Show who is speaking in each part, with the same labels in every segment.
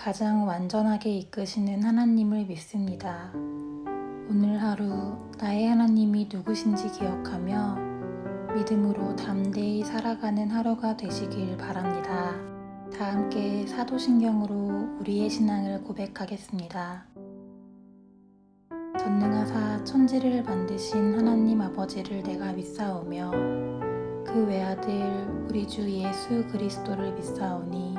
Speaker 1: 가장 완전하게 이끄시는 하나님을 믿습니다. 오늘 하루 나의 하나님이 누구신지 기억하며 믿음으로 담대히 살아가는 하루가 되시길 바랍니다. 다 함께 사도신경으로 우리의 신앙을 고백하겠습니다. 전능하사 천지를 만드신 하나님 아버지를 내가 믿사오며 그 외아들 우리 주 예수 그리스도를 믿사오니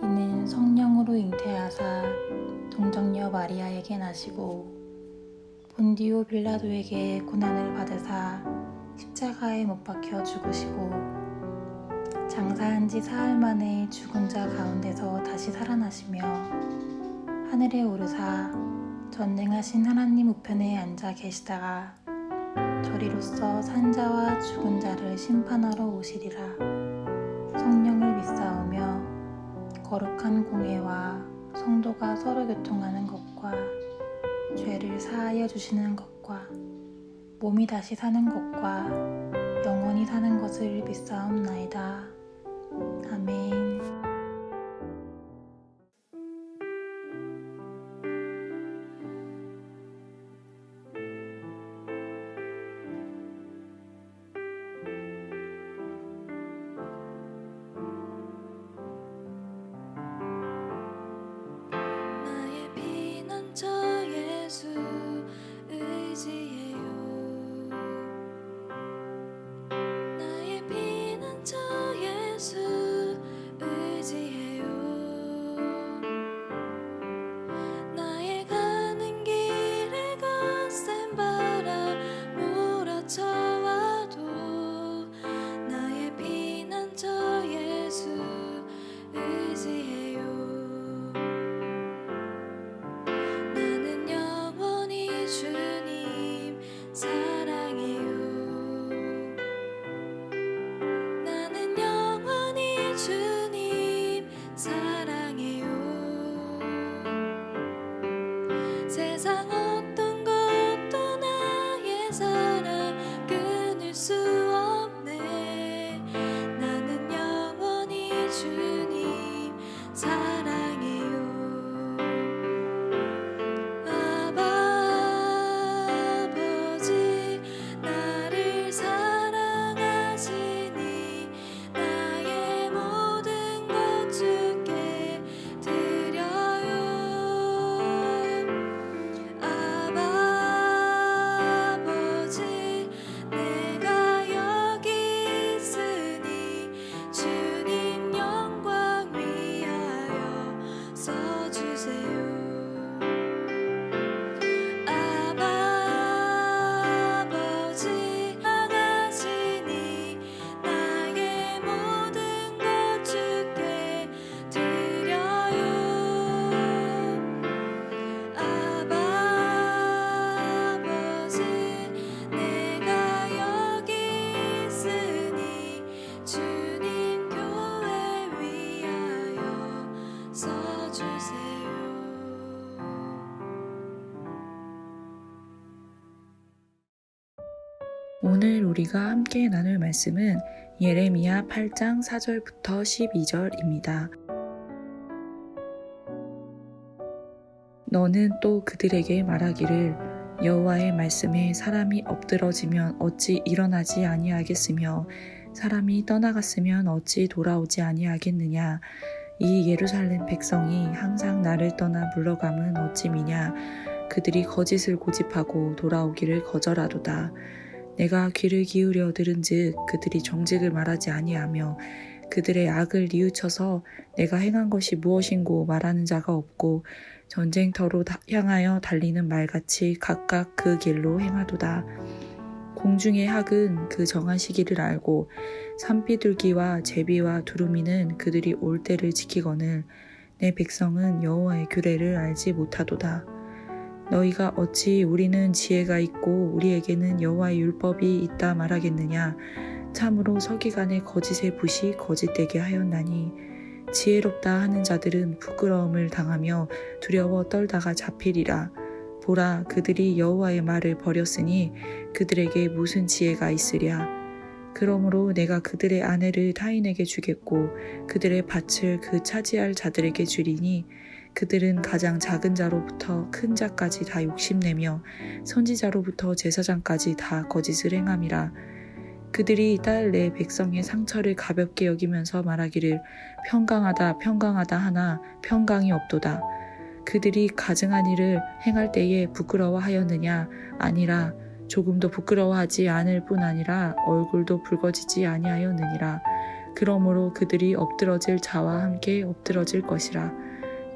Speaker 1: 이는 성령으로 잉태하사 동정녀 마리아에게 나시고 본디오 빌라도에게 고난을 받으사 십자가에 못 박혀 죽으시고 장사한 지 사흘 만에 죽은 자 가운데서 다시 살아나시며 하늘에 오르사 전능하신 하나님 우편에 앉아 계시다가 저리로서 산 자와 죽은 자를 심판하러 오시리라. 성령을 믿사오며 거룩한 공회와 성도가 서로 교통하는 것과 죄를 사하여 주시는 것과 몸이 다시 사는 것과 영원히 사는 것을 믿사옵나이다. 아멘.
Speaker 2: 세상 어떤 것도 나의 사랑 끊을 수 없네. 나는 영원히 주님 사랑해요. 아버지 나를 사랑하시니 나의 모든 것 주께 드려요. 아버지 내가 여기 있으니 주님 영광 위하여 써주세요. 아버지 사랑하시니 나의 모든 것 주께 드려요. 아버지 내가 여기 있으니 주님 교회 위하여 써주세요.
Speaker 3: 오늘 우리가 함께 나눌 말씀은 예레미야 8장 4절부터 12절입니다. 너는 또 그들에게 말하기를 여호와의 말씀에 사람이 엎드러지면 어찌 일어나지 아니하겠으며 사람이 떠나갔으면 어찌 돌아오지 아니하겠느냐. 이 예루살렘 백성이 항상 나를 떠나 물러감은 어찌미냐. 그들이 거짓을 고집하고 돌아오기를 거절하도다. 내가 귀를 기울여 들은즉 그들이 정직을 말하지 아니하며 그들의 악을 뉘우쳐서 내가 행한 것이 무엇인고 말하는 자가 없고 전쟁터로 향하여 달리는 말같이 각각 그 길로 행하도다. 공중의 학은 그 정한 시기를 알고 산비둘기와 제비와 두루미는 그들이 올 때를 지키거늘 내 백성은 여호와의 규례를 알지 못하도다. 너희가 어찌 우리는 지혜가 있고 우리에게는 여호와의 율법이 있다 말하겠느냐. 참으로 서기관의 거짓의 붓이 거짓되게 하였나니 지혜롭다 하는 자들은 부끄러움을 당하며 두려워 떨다가 잡히리라. 보라, 그들이 여호와의 말을 버렸으니 그들에게 무슨 지혜가 있으랴. 그러므로 내가 그들의 아내를 타인에게 주겠고 그들의 밭을 그 차지할 자들에게 주리니 그들은 가장 작은 자로부터 큰 자까지 다 욕심내며 선지자로부터 제사장까지 다 거짓을 행함이라. 그들이 딸 내 백성의 상처를 가볍게 여기면서 말하기를 평강하다 평강하다 하나 평강이 없도다. 그들이 가증한 일을 행할 때에 부끄러워하였느냐? 아니라 조금도 부끄러워하지 않을 뿐 아니라 얼굴도 붉어지지 아니하였느니라. 그러므로 그들이 엎드러질 자와 함께 엎드러질 것이라.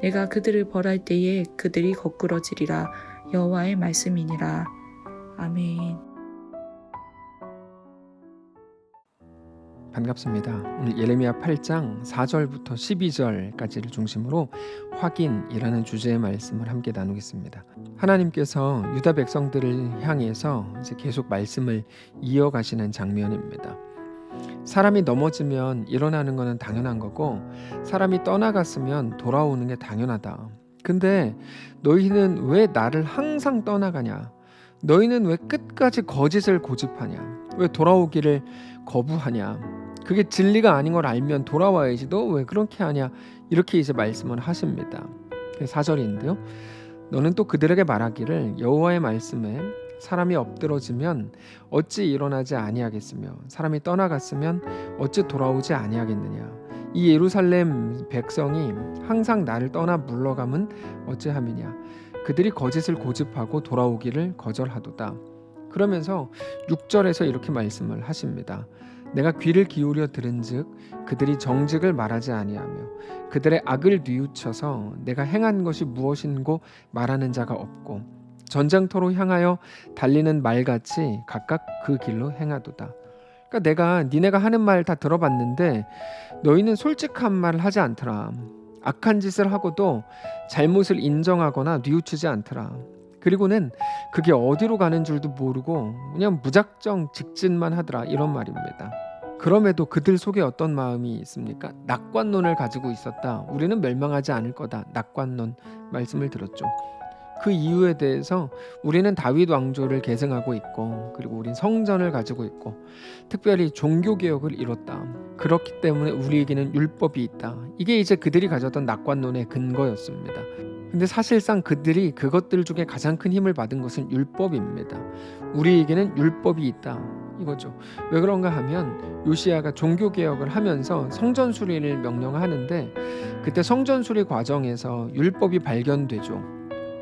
Speaker 3: 내가 그들을 벌할 때에 그들이 거꾸러지리라. 여호와의 말씀이니라. 아멘.
Speaker 4: 반갑습니다. 오늘 예레미야 8장 4절부터 12절까지를 중심으로 확인이라는 주제의 말씀을 함께 나누겠습니다. 하나님께서 유다 백성들을 향해서 이제 계속 말씀을 이어가시는 장면입니다. 사람이 넘어지면 일어나는 것은 당연한 거고 사람이 떠나갔으면 돌아오는 게 당연하다. 근데 너희는 왜 나를 항상 떠나가냐? 너희는 왜 끝까지 거짓을 고집하냐? 왜 돌아오기를 거부하냐? 그게 진리가 아닌 걸 알면 돌아와야지. 너 왜 그렇게 하냐? 이렇게 이제 말씀을 하십니다. 4절인데요. 너는 또 그들에게 말하기를 여호와의 말씀에 사람이 엎드러지면 어찌 일어나지 아니하겠으며 사람이 떠나갔으면 어찌 돌아오지 아니하겠느냐. 이 예루살렘 백성이 항상 나를 떠나 물러감은 어찌함이냐. 그들이 거짓을 고집하고 돌아오기를 거절하도다. 그러면서 6절에서 이렇게 말씀을 하십니다. 내가 귀를 기울여 들은즉 그들이 정직을 말하지 아니하며 그들의 악을 뉘우쳐서 내가 행한 것이 무엇인고 말하는 자가 없고 전장터로 향하여 달리는 말같이 각각 그 길로 행하도다. 그러니까 내가 니네가 하는 말 다 들어봤는데 너희는 솔직한 말을 하지 않더라. 악한 짓을 하고도 잘못을 인정하거나 뉘우치지 않더라. 그리고는 그게 어디로 가는 줄도 모르고 그냥 무작정 직진만 하더라. 이런 말입니다. 그럼에도 그들 속에 어떤 마음이 있습니까? 낙관론을 가지고 있었다. 우리는 멸망하지 않을 거다. 낙관론 말씀을 들었죠. 그 이유에 대해서 우리는 다윗 왕조를 계승하고 있고 그리고 우린 성전을 가지고 있고 특별히 종교개혁을 이뤘다. 그렇기 때문에 우리에게는 율법이 있다. 이게 이제 그들이 가졌던 낙관론의 근거였습니다. 근데 사실상 그들이 그것들 중에 가장 큰 힘을 받은 것은 율법입니다. 우리에게는 율법이 있다. 이거죠. 왜 그런가 하면 요시야가 종교개혁을 하면서 성전 수리를 명령하는데 그때 성전 수리 과정에서 율법이 발견되죠.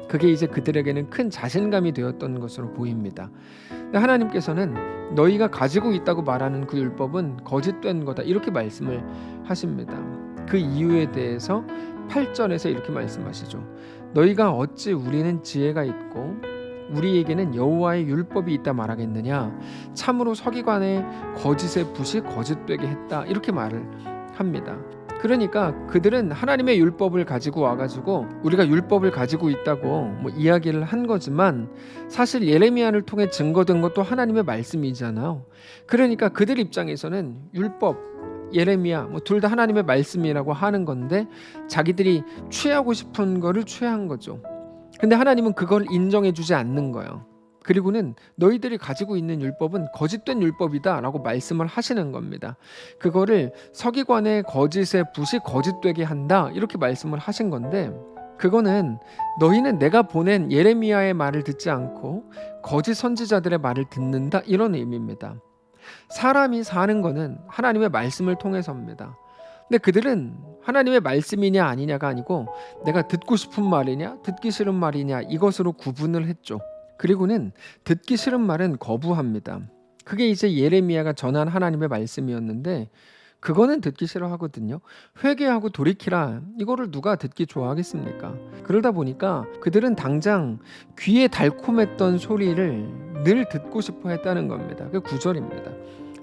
Speaker 4: 그게 이제 그들에게는 큰 자신감이 되었던 것으로 보입니다. 근데 하나님께서는 너희가 가지고 있다고 말하는 그 율법은 거짓된 거다. 이렇게 말씀을 하십니다. 그 이유에 대해서 8절에서 이렇게 말씀하시죠. 너희가 어찌 우리는 지혜가 있고 우리에게는 여호와의 율법이 있다 말하겠느냐. 참으로 서기관의 거짓의 붓이 거짓되게 했다. 이렇게 말을 합니다. 그러니까 그들은 하나님의 율법을 가지고 와가지고 우리가 율법을 가지고 있다고 이야기를 한 거지만 사실 예레미야를 통해 증거된 것도 하나님의 말씀이잖아요. 그러니까 그들 입장에서는 율법, 예레미야 둘 다 하나님의 말씀이라고 하는 건데 자기들이 취하고 싶은 거를 취한 거죠. 근데 하나님은 그걸 인정해 주지 않는 거예요. 그리고는 너희들이 가지고 있는 율법은 거짓된 율법이다 라고 말씀을 하시는 겁니다. 그거를 서기관의 거짓의 붓이 거짓되게 한다 이렇게 말씀을 하신 건데 그거는 너희는 내가 보낸 예레미야의 말을 듣지 않고 거짓 선지자들의 말을 듣는다 이런 의미입니다. 사람이 사는 거는 하나님의 말씀을 통해서입니다. 근데 그들은 하나님의 말씀이냐 아니냐가 아니고 내가 듣고 싶은 말이냐 듣기 싫은 말이냐 이것으로 구분을 했죠. 그리고는 듣기 싫은 말은 거부합니다. 그게 이제 예레미야가 전한 하나님의 말씀이었는데 그거는 듣기 싫어하거든요. 회개하고 돌이키라 이거를 누가 듣기 좋아하겠습니까? 그러다 보니까 그들은 당장 귀에 달콤했던 소리를 늘 듣고 싶어 했다는 겁니다. 그 9절입니다.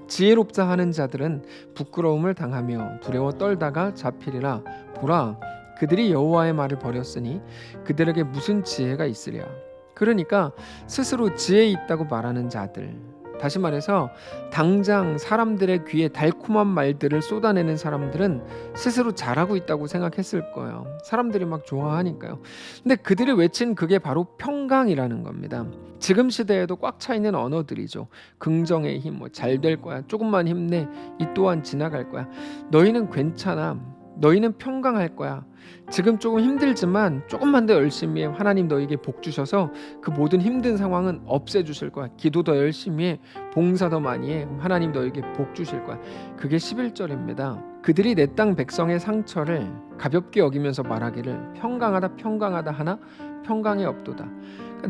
Speaker 4: 지혜롭자 하는 자들은 부끄러움을 당하며 두려워 떨다가 잡히리라. 보라 그들이 여호와의 말을 버렸으니 그들에게 무슨 지혜가 있으랴. 그러니까 스스로 지혜 있다고 말하는 자들 다시 말해서 당장 사람들의 귀에 달콤한 말들을 쏟아내는 사람들은 스스로 잘하고 있다고 생각했을 거예요. 사람들이 막 좋아하니까요. 근데 그들이 외친 그게 바로 평강이라는 겁니다. 지금 시대에도 꽉 차 있는 언어들이죠. 긍정의 힘, 잘 될 거야, 조금만 힘내, 이 또한 지나갈 거야, 너희는 괜찮아, 너희는 평강할 거야, 지금 조금 힘들지만 조금만 더 열심히 해, 하나님 너에게 복 주셔서 그 모든 힘든 상황은 없애주실 거야, 기도 더 열심히 해, 봉사 더 많이 해, 하나님 너에게 복 주실 거야. 그게 11절입니다. 그들이 내 땅 백성의 상처를 가볍게 여기면서 말하기를 평강하다 평강하다 하나 평강이 없도다.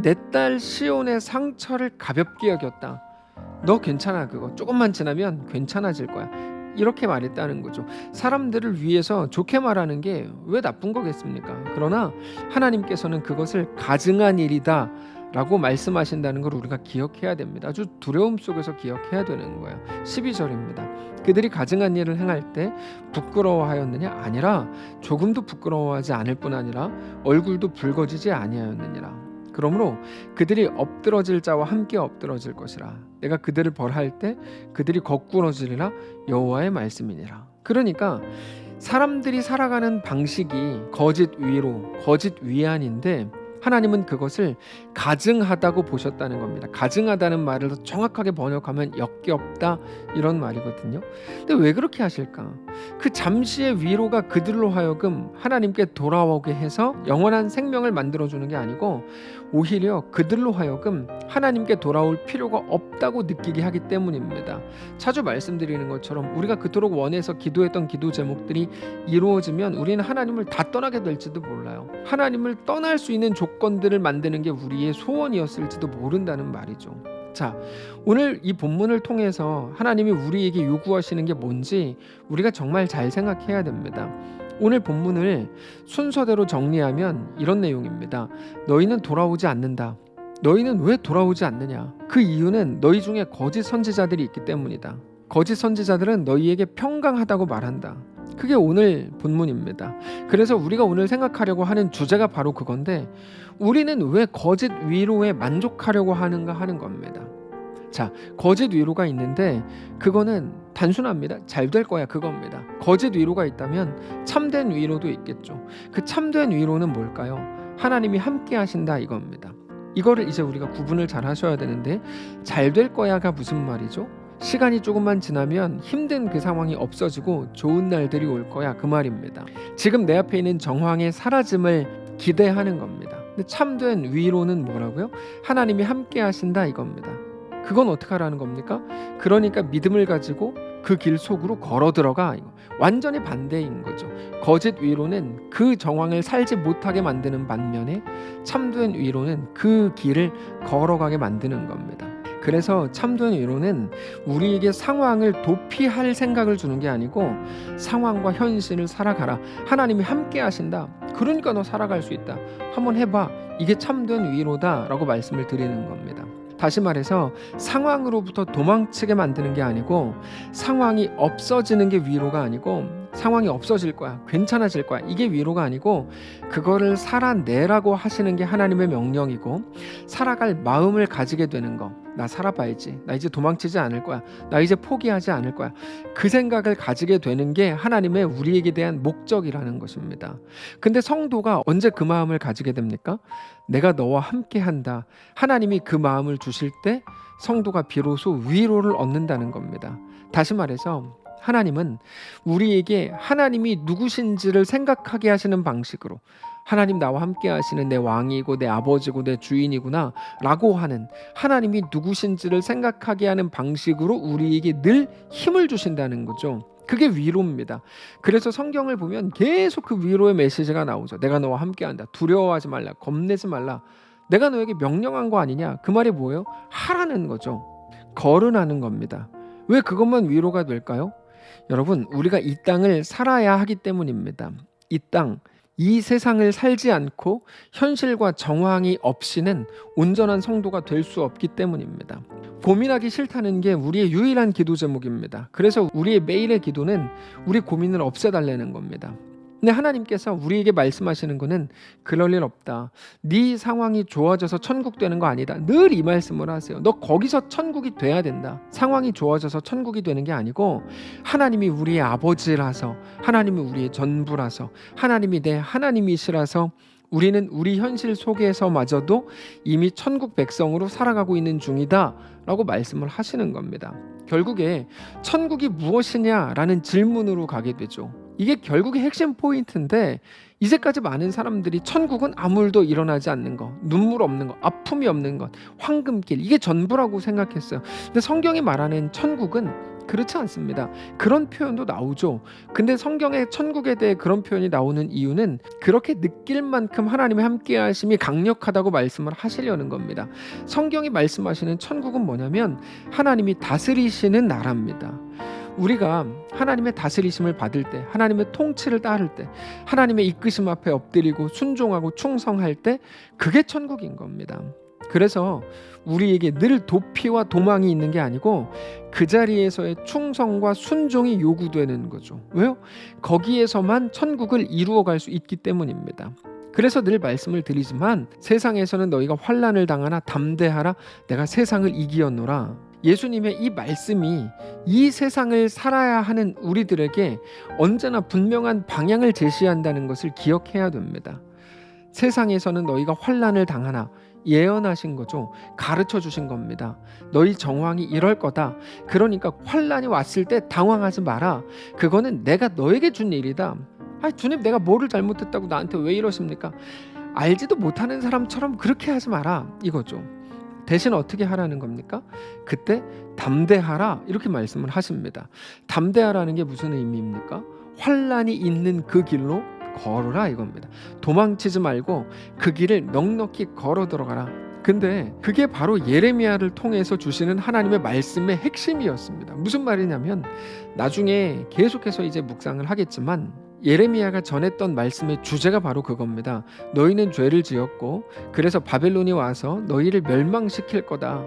Speaker 4: 내 딸 시온의 상처를 가볍게 여겼다. 너 괜찮아, 그거 조금만 지나면 괜찮아질 거야, 이렇게 말했다는 거죠. 사람들을 위해서 좋게 말하는 게 왜 나쁜 거겠습니까? 그러나 하나님께서는 그것을 가증한 일이다 라고 말씀하신다는 걸 우리가 기억해야 됩니다. 아주 두려움 속에서 기억해야 되는 거예요. 12절입니다. 그들이 가증한 일을 행할 때 부끄러워하였느냐? 아니라 조금도 부끄러워하지 않을 뿐 아니라 얼굴도 붉어지지 아니하였느니라. 그러므로 그들이 엎드러질 자와 함께 엎드러질 것이라. 내가 그들을 벌할 때 그들이 거꾸러지리라. 여호와의 말씀이니라. 그러니까 사람들이 살아가는 방식이 거짓 위로, 거짓 위안인데 하나님은 그것을 가증하다고 보셨다는 겁니다. 가증하다는 말을 더 정확하게 번역하면 역겹다, 이런 말이거든요. 근데 왜 그렇게 하실까? 그 잠시의 위로가 그들로 하여금 하나님께 돌아오게 해서 영원한 생명을 만들어주는 게 아니고 오히려 그들로 하여금 하나님께 돌아올 필요가 없다고 느끼게 하기 때문입니다. 자주 말씀드리는 것처럼 우리가 그토록 원해서 기도했던 기도 제목들이 이루어지면 우리는 하나님을 다 떠나게 될지도 몰라요. 하나님을 떠날 수 있는 조건들을 만드는 게 우리의 소원이었을지도 모른다는 말이죠. 자, 오늘 이 본문을 통해서 하나님이 우리에게 요구하시는 게 뭔지 우리가 정말 잘 생각해야 됩니다. 오늘 본문을 순서대로 정리하면 이런 내용입니다. 너희는 돌아오지 않는다. 너희는 왜 돌아오지 않느냐? 그 이유는 너희 중에 거짓 선지자들이 있기 때문이다. 거짓 선지자들은 너희에게 평강하다고 말한다. 그게 오늘 본문입니다. 그래서 우리가 오늘 생각하려고 하는 주제가 바로 그건데, 우리는 왜 거짓 위로에 만족하려고 하는가 하는 겁니다. 자, 거짓 위로가 있는데 그거는 단순합니다. 잘 될 거야, 그겁니다. 거짓 위로가 있다면 참된 위로도 있겠죠. 그 참된 위로는 뭘까요? 하나님이 함께 하신다, 이겁니다. 이거를 이제 우리가 구분을 잘 하셔야 되는데, 잘 될 거야가 무슨 말이죠? 시간이 조금만 지나면 힘든 그 상황이 없어지고 좋은 날들이 올 거야, 그 말입니다. 지금 내 앞에 있는 정황의 사라짐을 기대하는 겁니다. 근데 참된 위로는 뭐라고요? 하나님이 함께 하신다, 이겁니다. 그건 어떻게 하라는 겁니까? 그러니까 믿음을 가지고 그 길 속으로 걸어 들어가. 완전히 반대인 거죠. 거짓 위로는 그 정황을 살지 못하게 만드는 반면에 참된 위로는 그 길을 걸어가게 만드는 겁니다. 그래서 참된 위로는 우리에게 상황을 도피할 생각을 주는 게 아니고 상황과 현실을 살아가라. 하나님이 함께 하신다. 그러니까 너 살아갈 수 있다. 한번 해봐. 이게 참된 위로다 라고 말씀을 드리는 겁니다. 다시 말해서 상황으로부터 도망치게 만드는 게 아니고, 상황이 없어지는 게 위로가 아니고, 상황이 없어질 거야, 괜찮아질 거야, 이게 위로가 아니고, 그거를 살아내라고 하시는 게 하나님의 명령이고, 살아갈 마음을 가지게 되는 거. 나 살아봐야지, 나 이제 도망치지 않을 거야, 나 이제 포기하지 않을 거야, 그 생각을 가지게 되는 게 하나님의 우리에게 대한 목적이라는 것입니다. 근데 성도가 언제 그 마음을 가지게 됩니까? 내가 너와 함께 한다. 하나님이 그 마음을 주실 때 성도가 비로소 위로를 얻는다는 겁니다. 다시 말해서 하나님은 우리에게 하나님이 누구신지를 생각하게 하시는 방식으로, 하나님 나와 함께 하시는 내 왕이고 내 아버지고 내 주인이구나 라고 하는, 하나님이 누구신지를 생각하게 하는 방식으로 우리에게 늘 힘을 주신다는 거죠. 그게 위로입니다. 그래서 성경을 보면 계속 그 위로의 메시지가 나오죠. 내가 너와 함께한다. 두려워하지 말라. 겁내지 말라. 내가 너에게 명령한 거 아니냐. 그 말이 뭐예요? 하라는 거죠. 거론하는 겁니다. 왜 그것만 위로가 될까요? 여러분, 우리가 이 땅을 살아야 하기 때문입니다. 이 땅, 이 세상을 살지 않고 현실과 정황이 없이는 온전한 성도가 될 수 없기 때문입니다. 고민하기 싫다는 게 우리의 유일한 기도 제목입니다. 그래서 우리의 매일의 기도는 우리 고민을 없애달라는 겁니다. 근데 하나님께서 우리에게 말씀하시는 거는 그럴 일 없다. 네 상황이 좋아져서 천국 되는 거 아니다. 늘 이 말씀을 하세요. 너 거기서 천국이 돼야 된다. 상황이 좋아져서 천국이 되는 게 아니고 하나님이 우리의 아버지라서, 하나님이 우리의 전부라서, 하나님이 내 하나님이시라서 우리는 우리 현실 속에서마저도 이미 천국 백성으로 살아가고 있는 중이다 라고 말씀을 하시는 겁니다. 결국에 천국이 무엇이냐라는 질문으로 가게 되죠. 이게 결국에 핵심 포인트인데, 이제까지 많은 사람들이 천국은 아무 일도 일어나지 않는 것, 눈물 없는 것, 아픔이 없는 것, 황금길, 이게 전부라고 생각했어요. 근데 성경이 말하는 천국은 그렇지 않습니다. 그런 표현도 나오죠. 근데 성경에 천국에 대해 그런 표현이 나오는 이유는 그렇게 느낄 만큼 하나님의 함께 하심이 강력하다고 말씀을 하시려는 겁니다. 성경이 말씀하시는 천국은 뭐냐면 하나님이 다스리시는 나라입니다. 우리가 하나님의 다스리심을 받을 때, 하나님의 통치를 따를 때, 하나님의 이끄심 앞에 엎드리고 순종하고 충성할 때, 그게 천국인 겁니다. 그래서 우리에게 늘 도피와 도망이 있는 게 아니고 그 자리에서의 충성과 순종이 요구되는 거죠. 왜요? 거기에서만 천국을 이루어갈 수 있기 때문입니다. 그래서 늘 말씀을 드리지만 세상에서는 너희가 환난을 당하나 담대하라, 내가 세상을 이기었노라. 예수님의 이 말씀이 이 세상을 살아야 하는 우리들에게 언제나 분명한 방향을 제시한다는 것을 기억해야 됩니다. 세상에서는 너희가 환난을 당하나, 예언하신 거죠. 가르쳐 주신 겁니다. 너희 정황이 이럴 거다. 그러니까 환난이 왔을 때 당황하지 마라. 그거는 내가 너에게 준 일이다. 주님, 내가 뭐를 잘못했다고 나한테 왜 이러십니까? 알지도 못하는 사람처럼 그렇게 하지 마라, 이거죠. 대신 어떻게 하라는 겁니까? 그때 담대하라, 이렇게 말씀을 하십니다. 담대하라는 게 무슨 의미입니까? 환난이 있는 그 길로 걸어라, 이겁니다. 도망치지 말고 그 길을 넉넉히 걸어 들어가라. 근데 그게 바로 예레미야를 통해서 주시는 하나님의 말씀의 핵심이었습니다. 무슨 말이냐면 나중에 계속해서 이제 묵상을 하겠지만 예레미야가 전했던 말씀의 주제가 바로 그겁니다. 너희는 죄를 지었고 그래서 바벨론이 와서 너희를 멸망시킬 거다.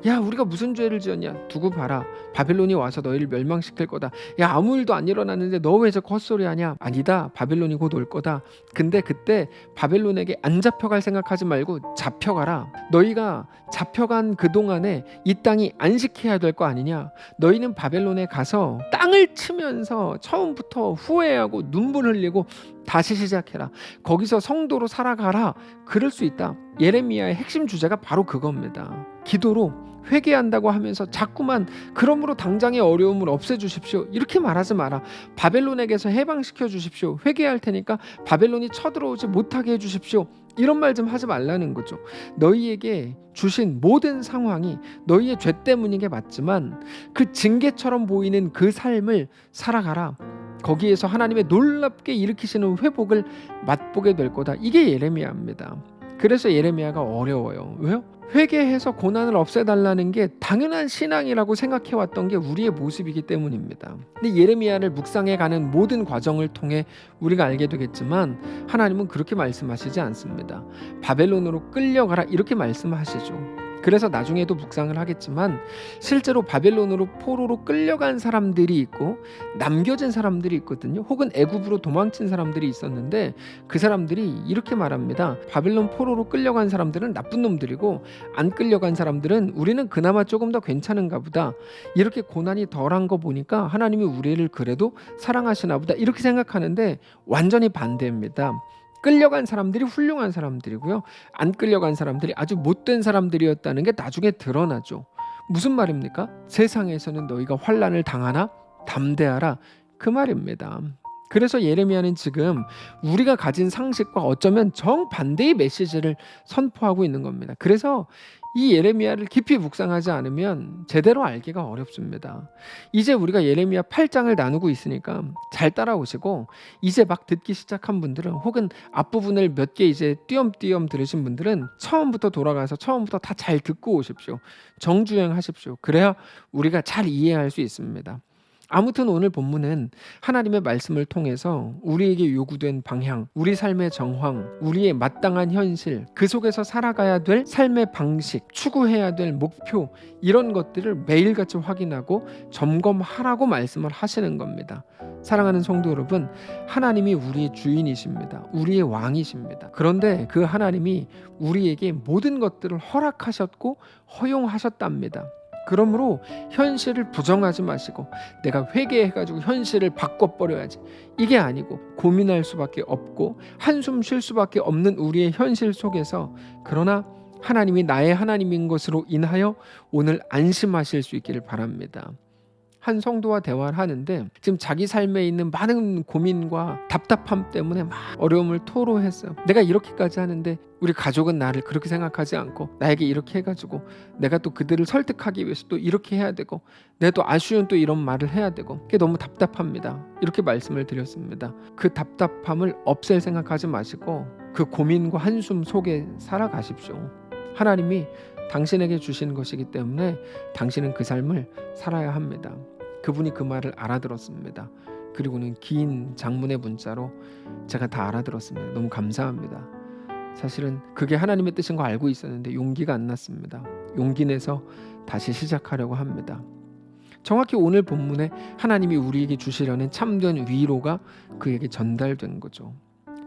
Speaker 4: 야, 우리가 무슨 죄를 지었냐? 두고 봐라. 바벨론이 와서 너희를 멸망시킬 거다. 야, 아무 일도 안 일어났는데 너 왜 저 헛소리하냐? 아니다. 바벨론이 곧 올 거다. 근데 그때 바벨론에게 안 잡혀갈 생각하지 말고 잡혀가라. 너희가 잡혀간 그동안에 이 땅이 안식해야 될 거 아니냐? 너희는 바벨론에 가서 땅을 치면서 처음부터 후회하고 눈물 흘리고 다시 시작해라. 거기서 성도로 살아가라. 그럴 수 있다. 예레미야의 핵심 주제가 바로 그겁니다. 기도로 회개한다고 하면서 자꾸만 그러므로 당장의 어려움을 없애주십시오, 이렇게 말하지 마라. 바벨론에게서 해방시켜 주십시오. 회개할 테니까 바벨론이 쳐들어오지 못하게 해주십시오. 이런 말 좀 하지 말라는 거죠. 너희에게 주신 모든 상황이 너희의 죄 때문인 게 맞지만 그 징계처럼 보이는 그 삶을 살아가라. 거기에서 하나님의 놀랍게 일으키시는 회복을 맛보게 될 거다. 이게 예레미야입니다. 그래서 예레미야가 어려워요. 왜요? 회개해서 고난을 없애달라는 게 당연한 신앙이라고 생각해왔던 게 우리의 모습이기 때문입니다. 근데 예레미야를 묵상해가는 모든 과정을 통해 우리가 알게 되겠지만 하나님은 그렇게 말씀하시지 않습니다. 바벨론으로 끌려가라, 이렇게 말씀하시죠. 그래서 나중에도 묵상을 하겠지만 실제로 바벨론으로 포로로 끌려간 사람들이 있고 남겨진 사람들이 있거든요. 혹은 애굽으로 도망친 사람들이 있었는데 그 사람들이 이렇게 말합니다. 바벨론 포로로 끌려간 사람들은 나쁜 놈들이고 안 끌려간 사람들은 우리는 그나마 조금 더 괜찮은가 보다. 이렇게 고난이 덜한 거 보니까 하나님이 우리를 그래도 사랑하시나 보다, 이렇게 생각하는데 완전히 반대입니다. 끌려간 사람들이 훌륭한 사람들이고요, 안 끌려간 사람들이 아주 못된 사람들이었다는 게 나중에 드러나죠. 무슨 말입니까? 세상에서는 너희가 환난을 당하나 담대하라, 그 말입니다. 그래서 예레미야는 지금 우리가 가진 상식과 어쩌면 정반대의 메시지를 선포하고 있는 겁니다. 그래서 이 예레미야를 깊이 묵상하지 않으면 제대로 알기가 어렵습니다. 이제 우리가 예레미야 8장을 나누고 있으니까 잘 따라오시고, 이제 막 듣기 시작한 분들은 혹은 앞부분을 몇 개 이제 띄엄띄엄 들으신 분들은 처음부터 돌아가서 처음부터 다 잘 듣고 오십시오. 정주행 하십시오. 그래야 우리가 잘 이해할 수 있습니다. 아무튼 오늘 본문은 하나님의 말씀을 통해서 우리에게 요구된 방향, 우리 삶의 정황, 우리의 마땅한 현실, 그 속에서 살아가야 될 삶의 방식, 추구해야 될 목표, 이런 것들을 매일같이 확인하고 점검하라고 말씀을 하시는 겁니다. 사랑하는 성도 여러분, 하나님이 우리의 주인이십니다. 우리의 왕이십니다. 그런데 그 하나님이 우리에게 모든 것들을 허락하셨고 허용하셨답니다. 그러므로 현실을 부정하지 마시고 내가 회개해가지고 현실을 바꿔버려야지, 이게 아니고 고민할 수밖에 없고 한숨 쉴 수밖에 없는 우리의 현실 속에서, 그러나 하나님이 나의 하나님인 것으로 인하여 오늘 안심하실 수 있기를 바랍니다. 한 성도와 대화를 하는데 지금 자기 삶에 있는 많은 고민과 답답함 때문에 막 어려움을 토로했어요. 내가 이렇게까지 하는데 우리 가족은 나를 그렇게 생각하지 않고 나에게 이렇게 해가지고 내가 또 그들을 설득하기 위해서 또 이렇게 해야 되고 내가 또 아쉬운 또 이런 말을 해야 되고, 그게 너무 답답합니다. 이렇게 말씀을 드렸습니다. 그 답답함을 없앨 생각하지 마시고 그 고민과 한숨 속에 살아가십시오. 하나님이 당신에게 주신 것이기 때문에 당신은 그 삶을 살아야 합니다. 그분이 그 말을 알아들었습니다. 그리고는 긴 장문의 문자로 제가 다 알아들었습니다. 너무 감사합니다. 사실은 그게 하나님의 뜻인 거 알고 있었는데 용기가 안 났습니다. 용기 내서 다시 시작하려고 합니다. 정확히 오늘 본문에 하나님이 우리에게 주시려는 참된 위로가 그에게 전달된 거죠.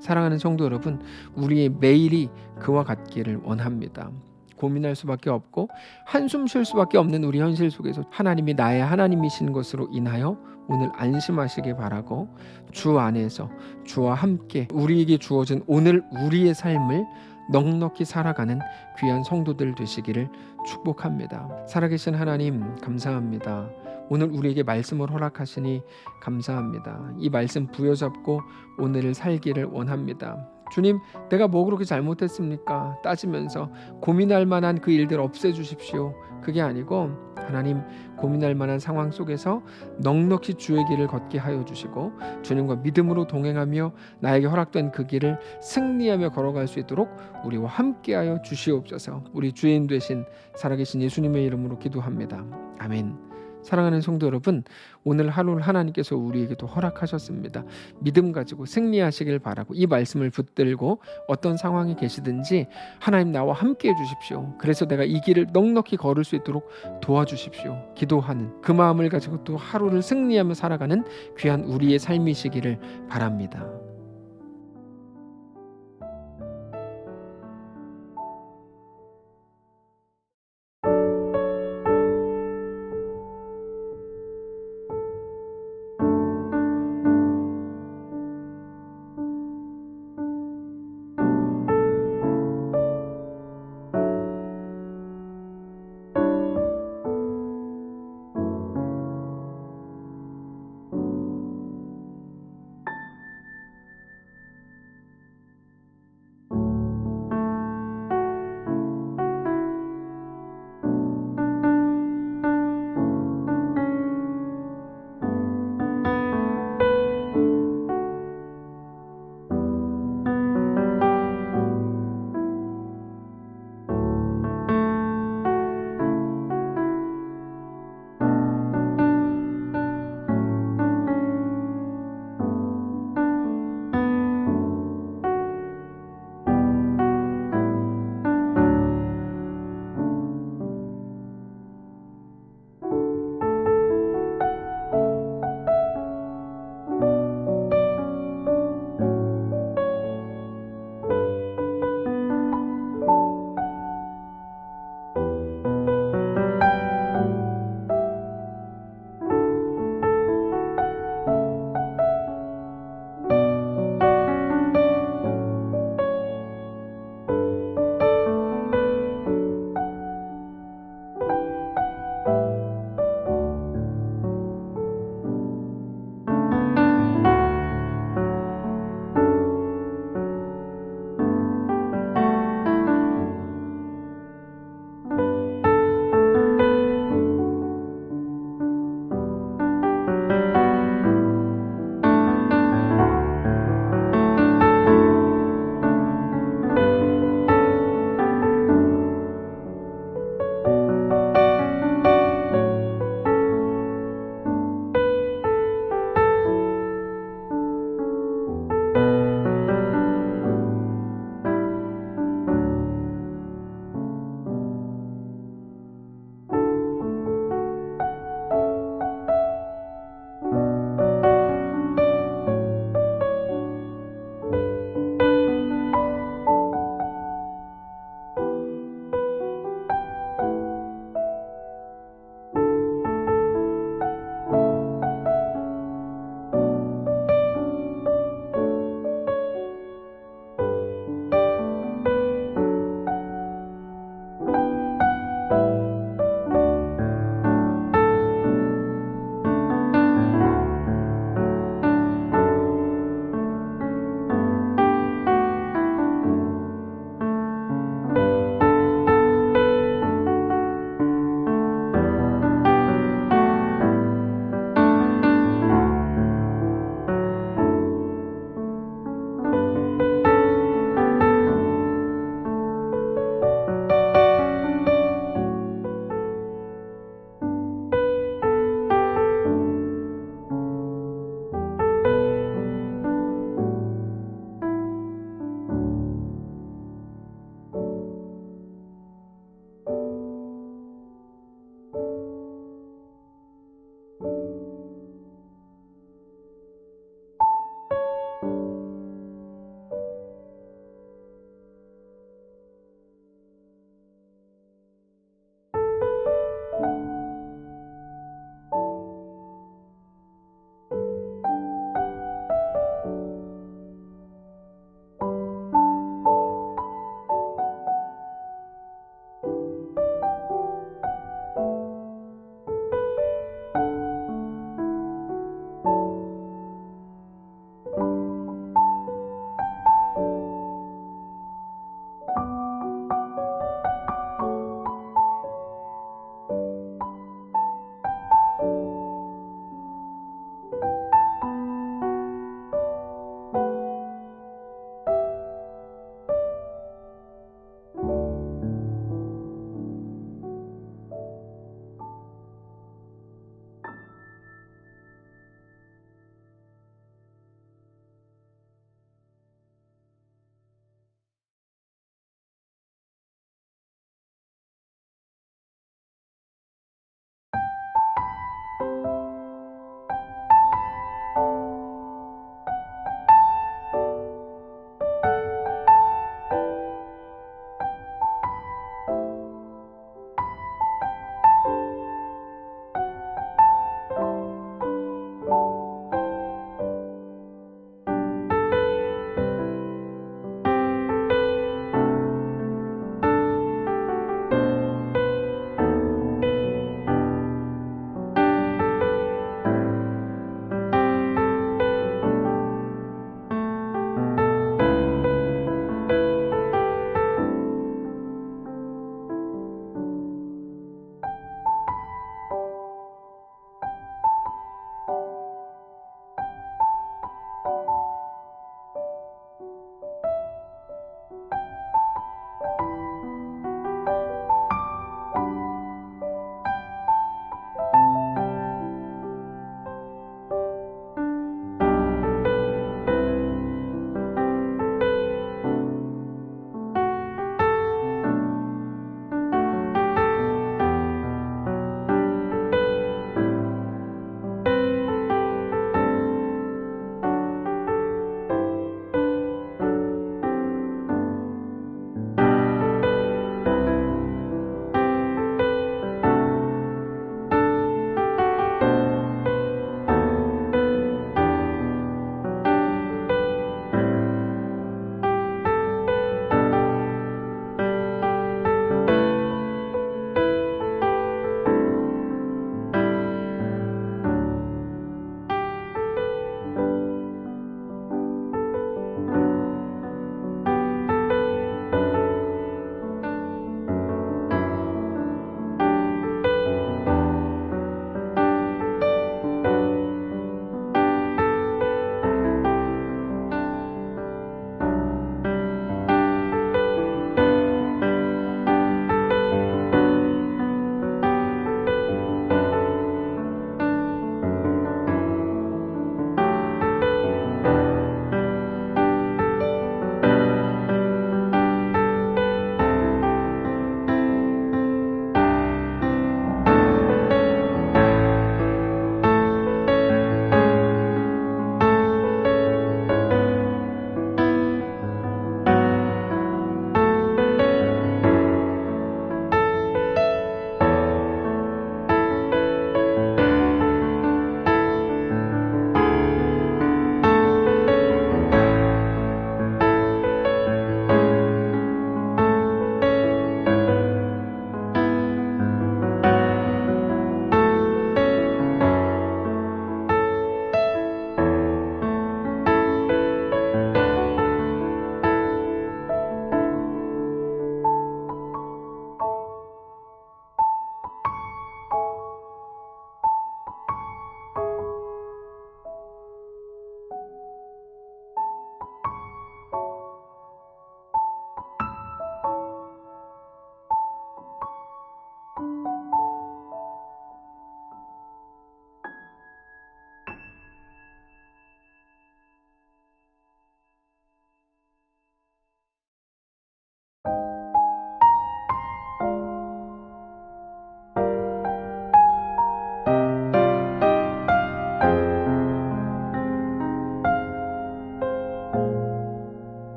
Speaker 4: 사랑하는 성도 여러분, 우리의 매일이 그와 같기를 원합니다. 고민할 수밖에 없고 한숨 쉴 수밖에 없는 우리 현실 속에서 하나님이 나의 하나님이신 것으로 인하여 오늘 안심하시길 바라고, 주 안에서 주와 함께 우리에게 주어진 오늘 우리의 삶을 넉넉히 살아가는 귀한 성도들 되시기를 축복합니다. 살아계신 하나님 감사합니다. 오늘 우리에게 말씀을 허락하시니 감사합니다. 이 말씀 부여잡고 오늘을 살기를 원합니다. 주님, 내가 뭐 그렇게 잘못했습니까? 따지면서 고민할 만한 그 일들 없애주십시오. 그게 아니고 하나님, 고민할 만한 상황 속에서 넉넉히 주의 길을 걷게 하여 주시고 주님과 믿음으로 동행하며 나에게 허락된 그 길을 승리하며 걸어갈 수 있도록 우리와 함께하여 주시옵소서. 우리 주인 되신 살아계신 예수님의 이름으로 기도합니다. 아멘. 사랑하는 성도 여러분, 오늘 하루를 하나님께서 우리에게도 허락하셨습니다. 믿음 가지고 승리하시길 바라고, 이 말씀을 붙들고 어떤 상황에 계시든지 하나님 나와 함께 해주십시오. 그래서 내가 이 길을 넉넉히 걸을 수 있도록 도와주십시오. 기도하는 그 마음을 가지고 또 하루를 승리하며 살아가는 귀한 우리의 삶이시기를 바랍니다.